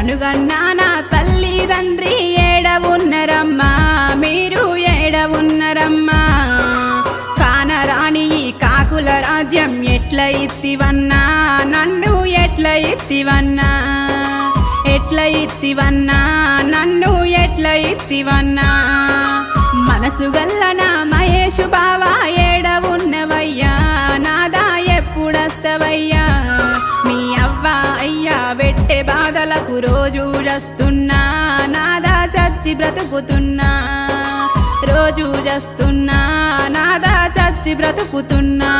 నన్నుగన్నా నా తల్లిదండ్రి ఏడవున్నరమ్మా, మీరు ఏడవున్నరమ్మా. కానరాని ఈ కాకుల రాజ్యం ఎట్ల ఇత్తివన్నా, నన్ను ఎట్ల ఇత్తివన్నా, ఎట్ల ఇత్తివన్నా, నన్ను ఎట్ల ఇత్తివన్నా. మనసు గల్ల నా మహేషు బావా ఏడవున్నవయ్యా, నాదా ఎప్పుడస్తవయ్యా. మీ అవ్వ అయ్యా పెట్టే బాధలకు రోజు జస్తున్నా, నాదా చచ్చి బ్రతుకుతున్నా, రోజు జస్తున్నా, నాదా చచ్చి బ్రతుకుతున్నా.